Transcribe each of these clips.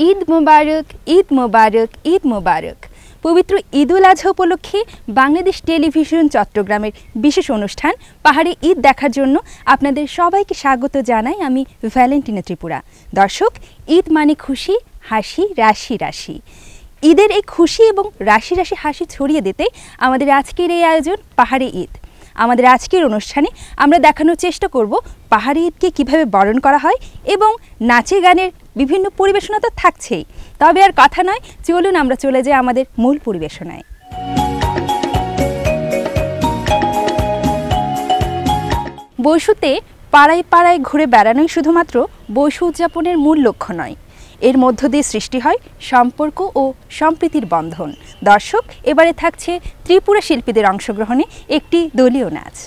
ঈদ মোবারক, ঈদ মোবারক, ঈদ মোবারক। পবিত্র ঈদুল আজহা উপলক্ষে বাংলাদেশ টেলিভিশন চট্টগ্রামের বিশেষ অনুষ্ঠান পাহাড়ে ঈদ দেখার জন্য আপনাদের সবাইকে স্বাগত জানাই আমি ভ্যালেন্টিনা ত্রিপুরা। দর্শক, ঈদ মানে খুশি, হাসি, রাশি রাশি। ঈদের এই খুশি এবং রাশি রাশি হাসি ছড়িয়ে দিতে আমাদের আজকের এই আয়োজন পাহাড়ে ঈদ। আমাদের আজকের অনুষ্ঠানে আমরা দেখানোর চেষ্টা করব পাহাড়ি ঈদকে কীভাবে বরণ করা হয় এবং নাচে গানের বিভিন্ন পরিবেশনা তো থাকছেই। তবে আর কথা নয়, চলুন আমরা চলে যাই আমাদের মূল পরিবেশনায়। বৈশুতে পাড়ায় পাড়ায় ঘুরে বেড়ানোই শুধুমাত্র বৈশু উদযাপনের মূল লক্ষ্য নয়, এর মধ্য দিয়ে সৃষ্টি হয় সম্পর্ক ও সম্প্রীতির বন্ধন। দর্শক, এবারে থাকছে ত্রিপুরা শিল্পীদের অংশগ্রহণে একটি দলীয় নাচ।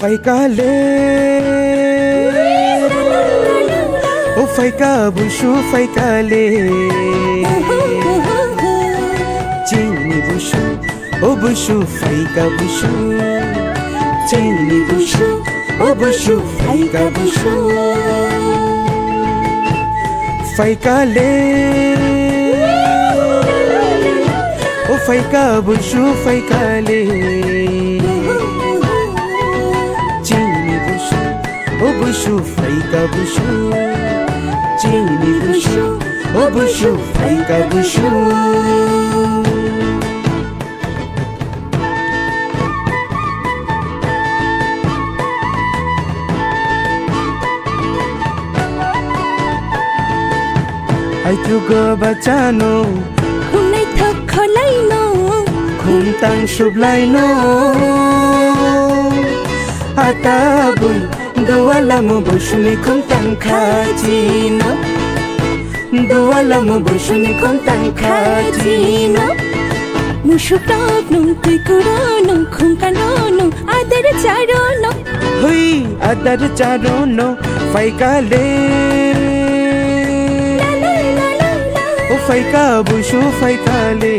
Faikale, o faika bushu faikale, chini bushu, o bushu faika bushu, chini bushu, o bushu faika bushu, faikale, o faika bushu faikale. O bushu faika bushu, chini bushu, o bushu faika bushu. Ai tu go bachano, Hunay thakhalay no, khuntang shublay no, atabul Duwala mo bushuni kuntang kajino, duwala mo bushuni kuntang kajino. Mushukak nung tikuro khungkano nung adar charono. Hui adar charono faikale, o faika bushu faikale.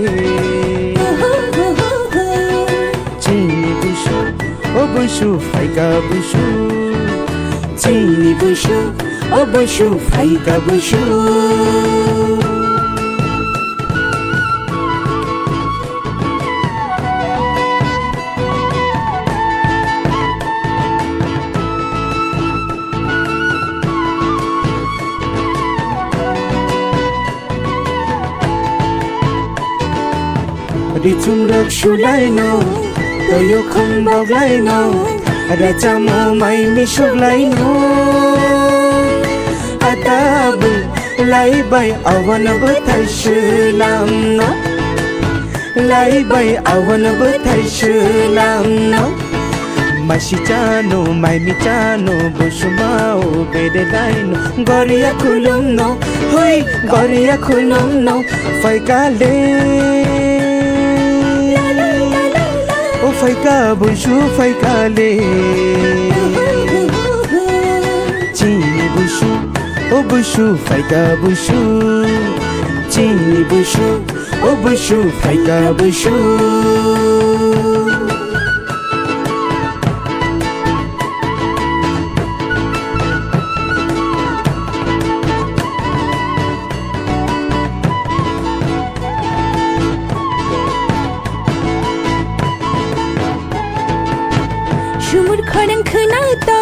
Chini bushu, o bushu faika bushu. Chini bushu, o bushu faika bushu. Ritsum rak shulay no, toyo khon baglay no, racha mo mai mishuglay no. Atabu lai bay awan batai shulam no, lai bay awan batai shulam no. Mashi chano mai mi chano bushmao bede lai no, goriya khulum no, hui goriya khulum no, faikale. O faika bushu faikale, chini bushu, o bushu faika bushu, chini bushu, o bushu faika bushu. Shumur khorang khuna to,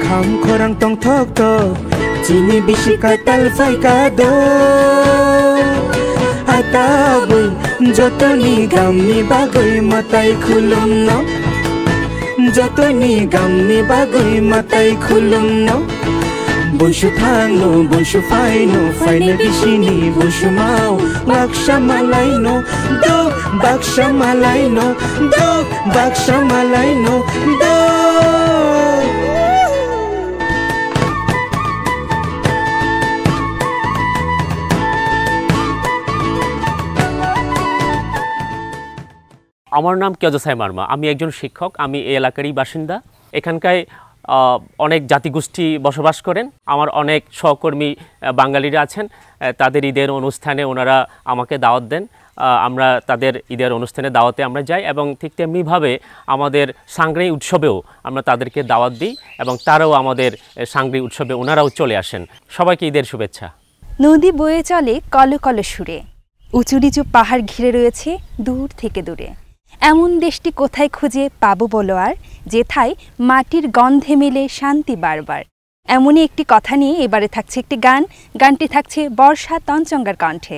kham khorang tong thok to, chini bisi katal faika do. jotoni gamni bagoi matai khulum no jotoni gamni bagoi matai khulum no Bushu thangno bushu faino faine bishini bushu mau baksha malaino do baksha malaino do baksha malaino do আমার নাম কেজসাই মার্মা আমি একজন শিক্ষক আমি এই এলাকারই বাসিন্দা এখানকার অনেক জাতিগোষ্ঠী বসবাস করেন আমার অনেক সহকর্মী বাঙালিরা আছেন তাদের ঈদের অনুষ্ঠানে ওনারা আমাকে দাওয়াত দেন আমরা তাদের ঈদের অনুষ্ঠানে দাওয়াতে আমরা যাই এবং ঠিক তেমনিভাবে আমাদের সাংগ্রাই উৎসবেও আমরা তাদেরকে দাওয়াত দিই এবং তারাও আমাদের সাংগ্রাই উৎসবে ওনারাও চলে আসেন সবাইকে ঈদের শুভেচ্ছা নদী বয়ে চলে কলকল সুরে উঁচু নিচু পাহাড় ঘিরে রয়েছে দূর থেকে দূরে এমন দেশটি কোথায় খুঁজে পাবো বলো আর যেথায় মাটির গন্ধে মেলে শান্তি বারবার এমনই একটি কথা নিয়ে এবারে থাকছে একটি গান গানটি থাকছে বর্ষা তঞ্চঙ্গার কণ্ঠে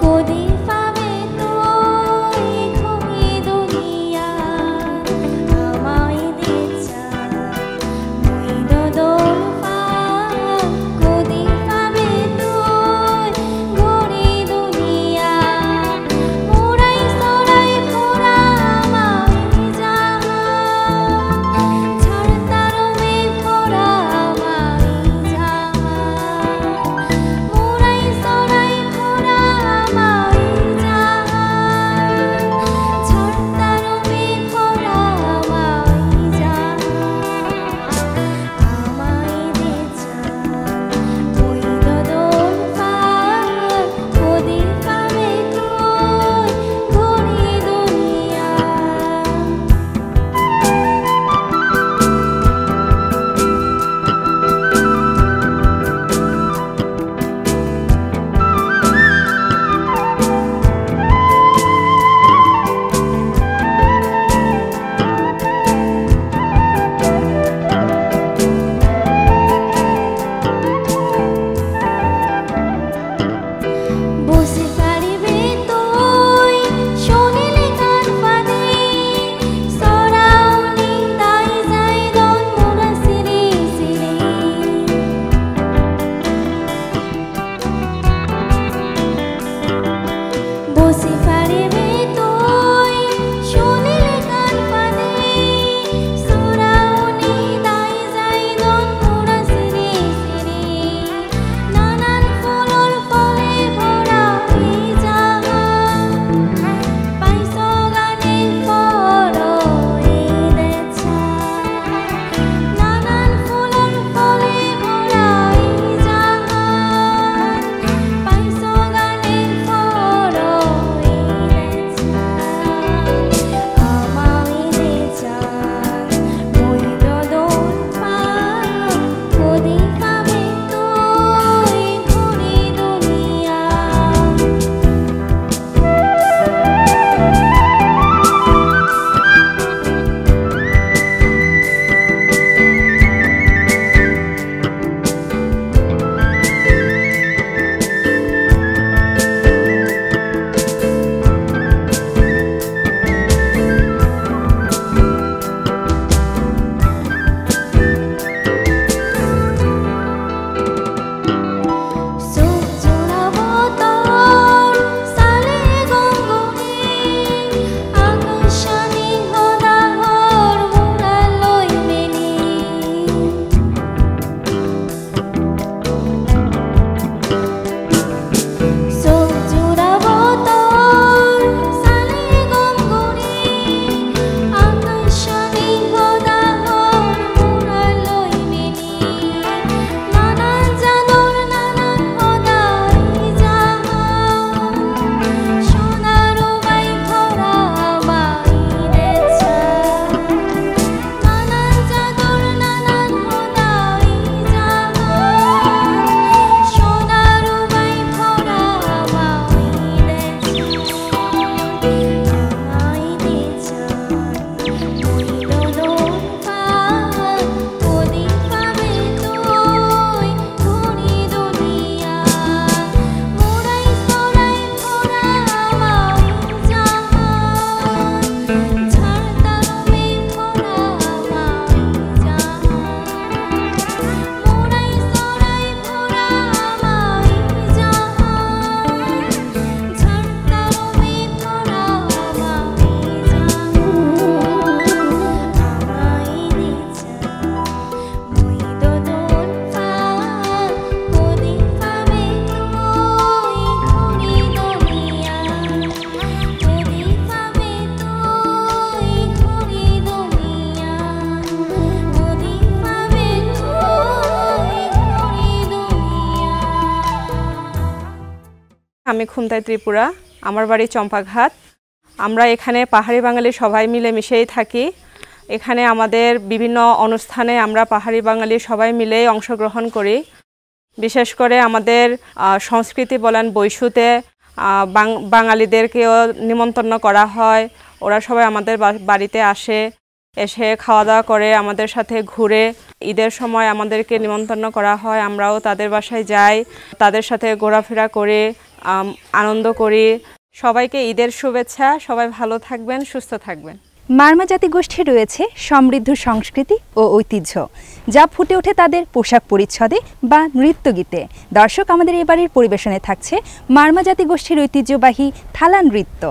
Cô đi pha về tôi আমি খুমতাই ত্রিপুরা, আমার বাড়ি চম্পাঘাট। আমরা এখানে পাহাড়ি বাঙালি সবাই মিলে মিশেই থাকি। এখানে আমাদের বিভিন্ন অনুষ্ঠানে আমরা পাহাড়ি বাঙালি সবাই মিলে অংশগ্রহণ করি। বিশেষ করে আমাদের সংস্কৃতি বলেন বৈশুতে বাঙালিদেরকেও নিমন্ত্রণ করা হয়। ওরা সবাই আমাদের বাড়িতে আসে, এসে খাওয়া দাওয়া করে, আমাদের সাথে ঘুরে। ঈদের সময় আমাদেরকে নিমন্ত্রণ করা হয়, আমরাও তাদের বাসায় যাই, তাদের সাথে ঘোরাফেরা করে আনন্দ করি। সবাইকে ঈদের শুভেচ্ছা। সবাই ভালো থাকবেন, সুস্থ থাকবেন। মারমা জাতিগোষ্ঠীর রয়েছে সমৃদ্ধ সংস্কৃতি ও ঐতিহ্য, যা ফুটে ওঠে তাদের পোশাক পরিচ্ছদে বা নৃত্যগীতে। দর্শক, আমাদের এবারের পরিবেশনে থাকছে মারমা জাতিগোষ্ঠীর ঐতিহ্যবাহী থালা নৃত্য।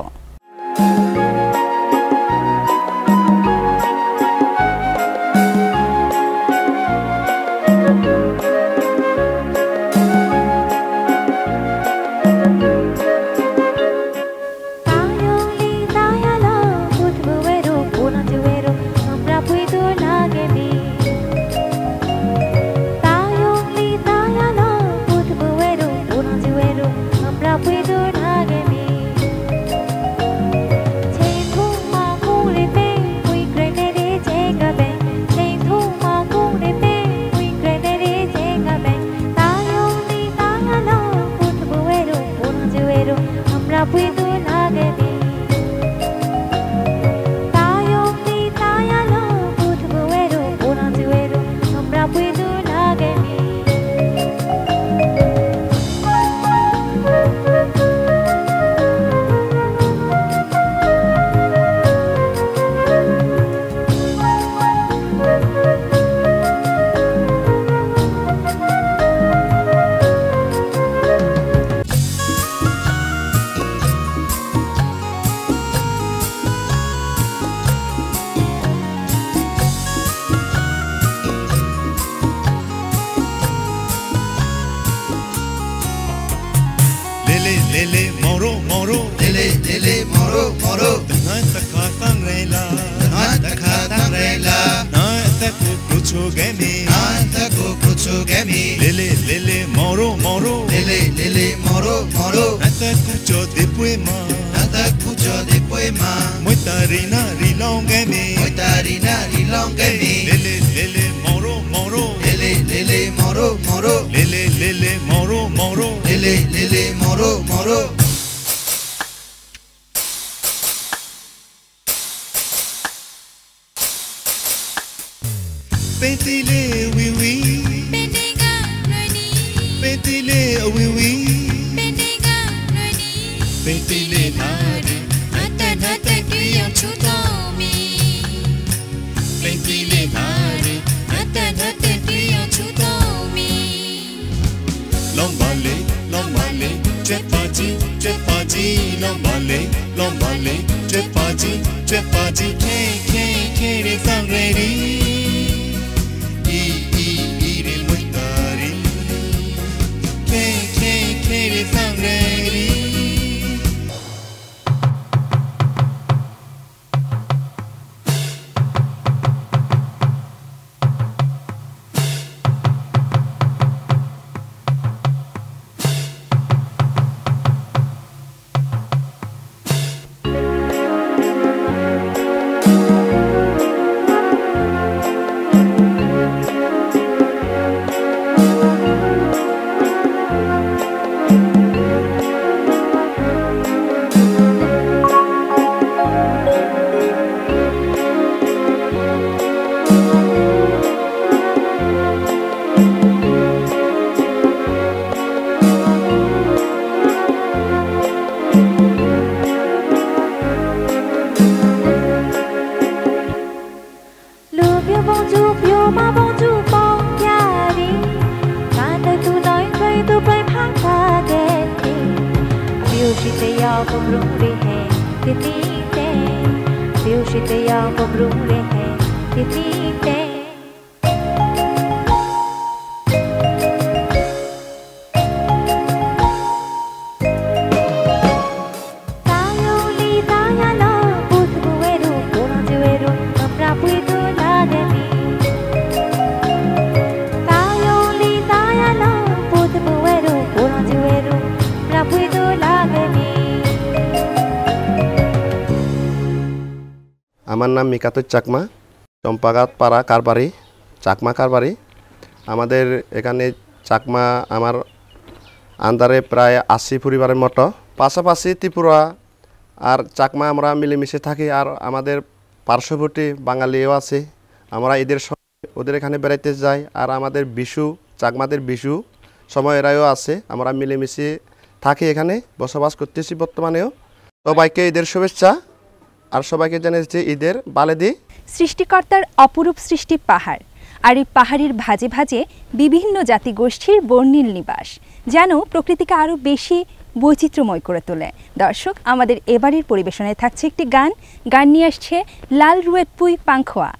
Lele moro moro lele moro moro na takha tangrela na takku kuchu gemi lele moro moro lele moro na takku cho de poema moitarina rilong gemi lele moro moro lele moro moro lele moro moro lele moro moro Pentile oui oui Penega nani Pentile oui oui Penega nani Pentile nani Nata kriya chutomi Pentile nani Nata kriya chutomi Lombale Trepaji Lombale Trepaji K re sang ready re moitari K re sang ready Puedo la আমার নাম মিকাতুর চাকমা, চম্পাগাত পাড়া কারবারি, চাকমা কারবারি। আমাদের এখানে চাকমা আমার আন্দারে প্রায় 80 পরিবারের মতো। পাশাপাশি ত্রিপুরা আর চাকমা আমরা মিলেমিশে থাকি। আর আমাদের পার্শ্ববর্তী বাঙালিও আছে। আমরা ঈদের সময় ওদের এখানে বেড়াইতে যাই। আর আমাদের বিশু, চাকমাদের বিশু সময় এরাও আছে। আমরা মিলেমিশে থাকি, এখানে বসবাস করতেছি বর্তমানেও। সবাইকে ঈদের শুভেচ্ছা আর সবাইকে জানাচ্ছি ঈদের বালেদি। সৃষ্টিকর্তার অপরূপ সৃষ্টি পাহাড়, আর এই পাহাড়ের ভাজে ভাজে বিভিন্ন জাতিগোষ্ঠীর বর্ণিল নিবাস যেন প্রকৃতিকে আরও বেশি বৈচিত্র্যময় করে তোলে। দর্শক, আমাদের এবারের পরিবেশনায় থাকছে একটি গান নিয়ে আসছে লাল রুয়েট পুই Pangkhua.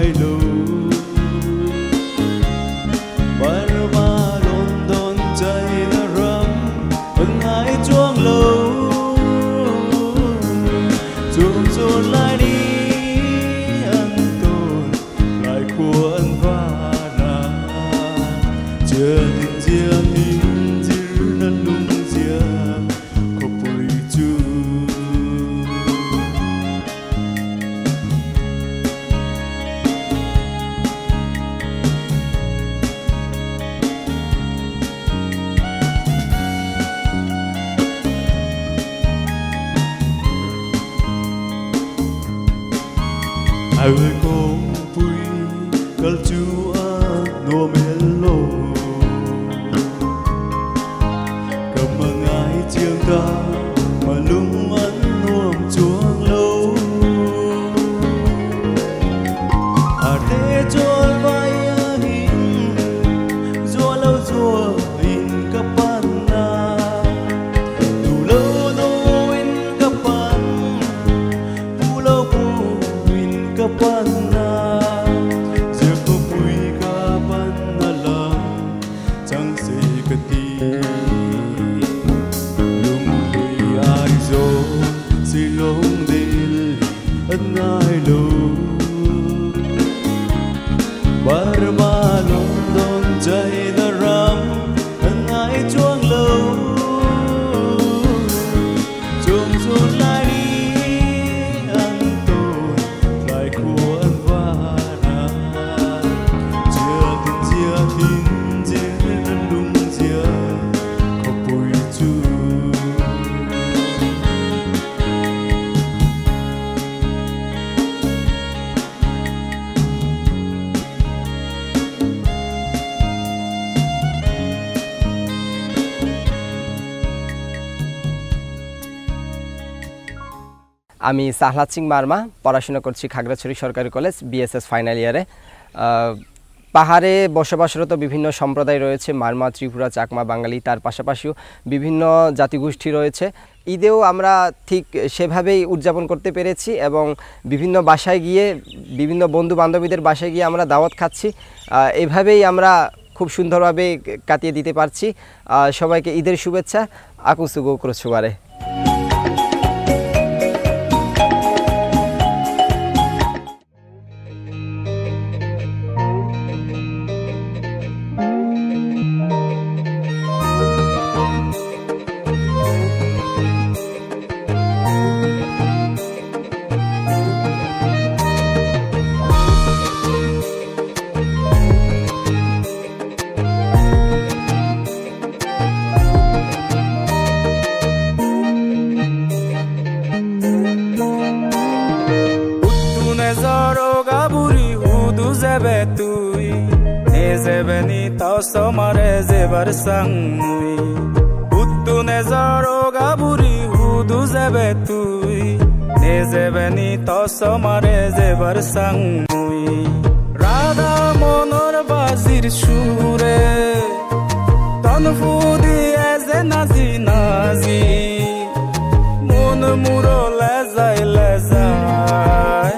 I know hai ơi cô vui gal chúa no melo cầm mang ai chiêng ca mà lung ăn nuông chuông lâu à thế cho vai hình cho lâu cho in các bạn na đủ lâu đâu in các bạn đủ lâu in các bạn na giờ có vui các bạn na là chẳng gì cái gì lung đi ai rồi si lung đi ân ai lâu Barma London jai da ram ngai chuang lâu chung sun lai đi ăn tôi lại của ăn vara chia tin chia lung chia có bùi chu আমি সাহলাদ সিং মার্মা পড়াশোনা করছি খাগড়াছড়ি সরকারি college BSS final ইয়ারে পাহাড়ে বসবাসরত বিভিন্ন সম্প্রদায় রয়েছে মারমা ত্রিপুরা চাকমা বাঙালি তার পাশাপাশিও বিভিন্ন জাতিগোষ্ঠী রয়েছে ঈদেও আমরা ঠিক সেভাবেই উদযাপন করতে পেরেছি এবং বিভিন্ন বাসায় গিয়ে বিভিন্ন বন্ধু বান্ধবীদের বাসায় গিয়ে আমরা দাওয়াত খাচ্ছি এভাবেই আমরা খুব সুন্দরভাবে কাটিয়ে দিতে পারছি সবাইকে ঈদের শুভেচ্ছা আকুসুগো ক্রোছুবারে Somare zebar sangui Uttu nezaro gaburi hudu zebe tui Nezebeni to somare zebar sangui Radha monor bazir shure Ton fudi eze nazi nazi Mun muro lezai lezai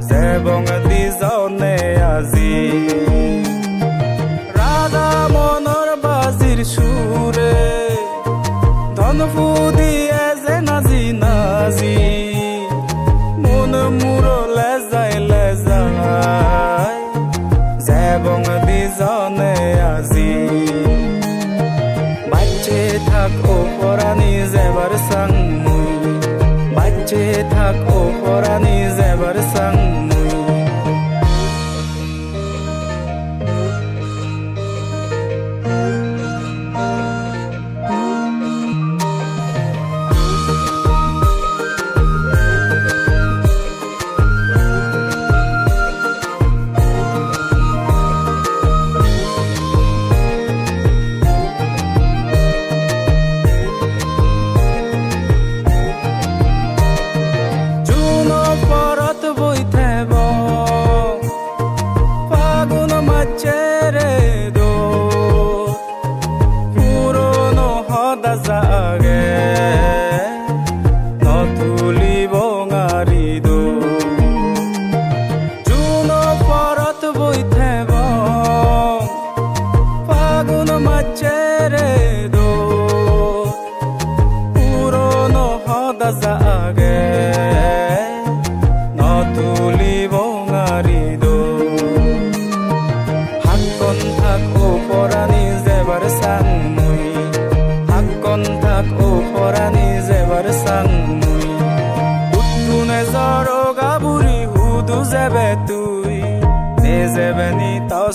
Zebong dizone azi সুরে ধন ফুদি এজে নাজি নাজি মন মুরো লেজাই লেজাই জেবং দিজনে আজি বাচ্চে থাক ও পরানি জেবার সাংমুই বাচ্চে থাক ও পরানি জেবার সাংমুই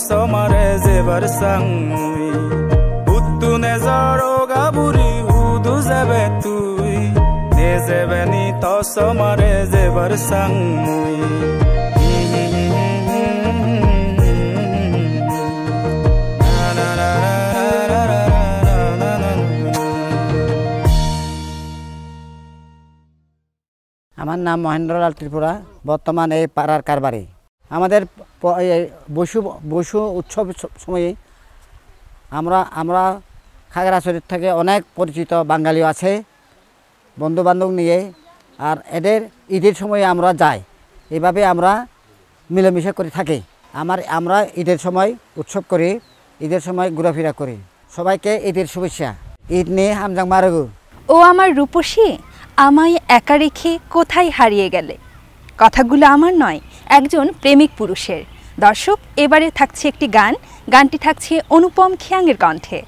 Somare zebar sangui Uttu nezaro gaburi hudu zebe tui Nezebeni to somare zebar sangui নাম মহেন্দ্রলাল ত্রিপুরা, বর্তমান এই পাড়ার কারবারি। আমাদের বসু উৎসব সময়ে আমরা খাগড়াছড়ি থেকে অনেক পরিচিত বাঙালিও আছে, বন্ধুবান্ধব নিয়ে, আর এদের ঈদের সময়ে আমরা যাই। এভাবে আমরা মিলেমিশে করে থাকি। আমরা ঈদের সময় উৎসব করি, ঈদের সময় ঘোরাফেরা করি। সবাইকে ঈদের শুভেচ্ছা। ঈদ নিয়ে হামজাং মারগু। ও আমার রূপসী, আমায় একা রেখে কোথায় হারিয়ে গেলে। কথাগুলো আমার নয়, একজন প্রেমিক পুরুষের। দর্শক, এবারে থাকছে একটি গান। গানটি থাকছে অনুপম খিয়াংয়ের কণ্ঠে।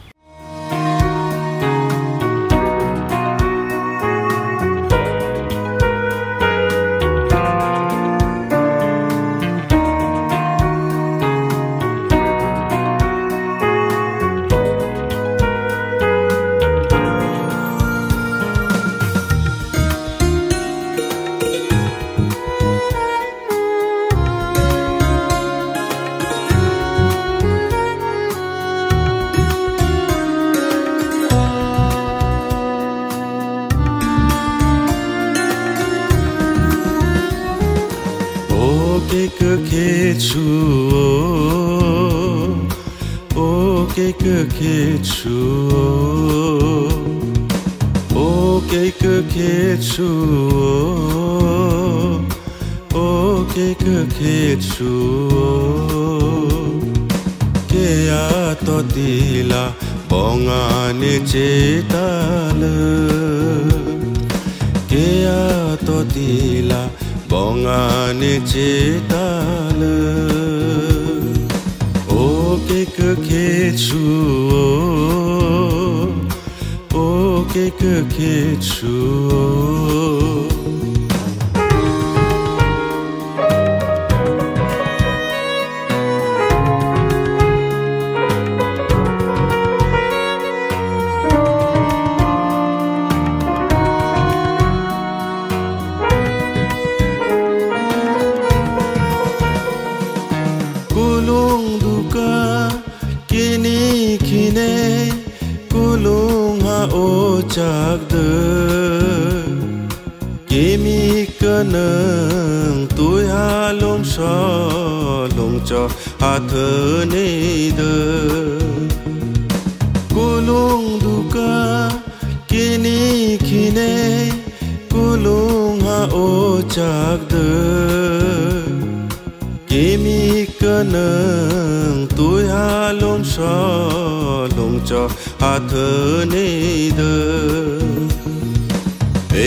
Tila bongane cetala Kea totila bongane cetala O ke kechu O ke kechu Chagde kimi kanang tôi halom sha lom cho athne de kulung duka kini kine kulung ha o chagde kimi kanang tôi halom sha lom cho athne de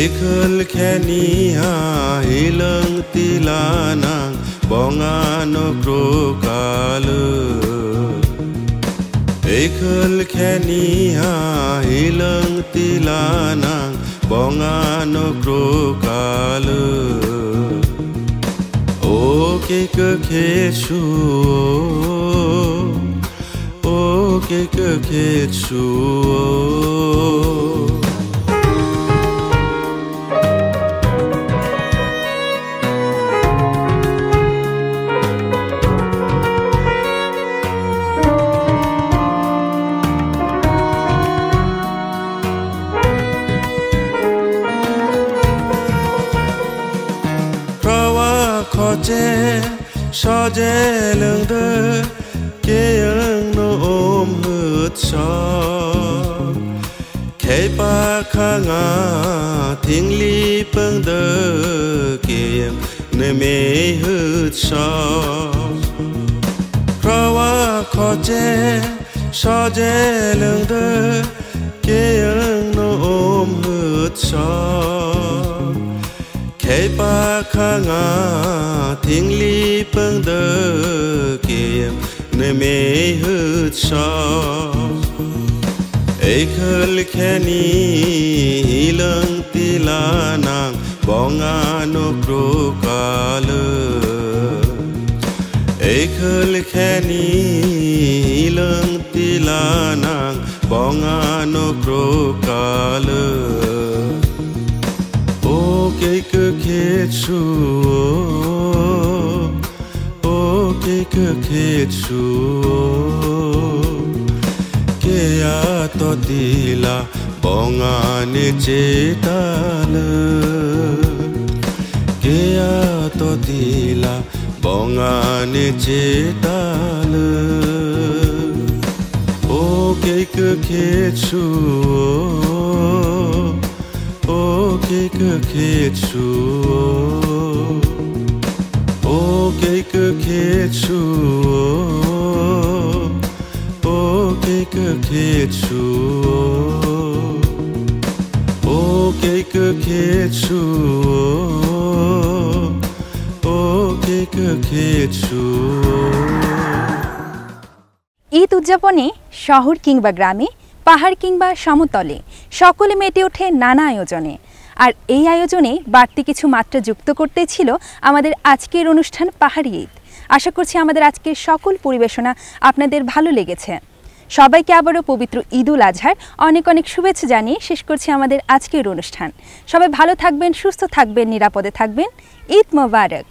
Ekhal khaniha hilang tilanang bongano krokal Ekhal khaniha hilang tilanang bongano krokal O ke kechu O ke kechu Saje lưng đơ kê ưng nô ôm hứt so Kê ba khá ngà thiên lý bưng đơ kê nê mê hứt so Ra wa khó chê saje lưng đơ kê ưng nô ôm hứt so Kê ba khá ngà thiên lý bưng đơ kìa nơi mê hứt so Ekhal khani hilang tilanang bongano krokal Ekhal khani hilang tilanang bongano krokal O ke kechu O ke kechu Kea totila bongane cetala ya totila bongane cetala o ke ketsu o ke ketsu o ke ketsu o ke ketsu o ke ketsu o ke ketsu Eid উদযাপনে শহর কিংবা গ্রামে, পাহাড় কিংবা সমতলে সকলে মেতে ওঠে নানা আয়োজনে। আর এই আয়োজনে বাড়তি কিছু মাত্রা যুক্ত করতে ছিল আমাদের আজকের অনুষ্ঠান পাহাড়ি ঈদ। আশা করছি আমাদের আজকের সকল পরিবেশনা আপনাদের ভালো লেগেছে। সবাইকে আবারও পবিত্র ঈদ উল আজহার অনেক অনেক শুভেচ্ছা জানিয়ে শেষ করছি আমাদের আজকের অনুষ্ঠান। সবাই ভালো থাকবেন, সুস্থ থাকবেন, নিরাপদে থাকবেন। ঈদ মোবারক।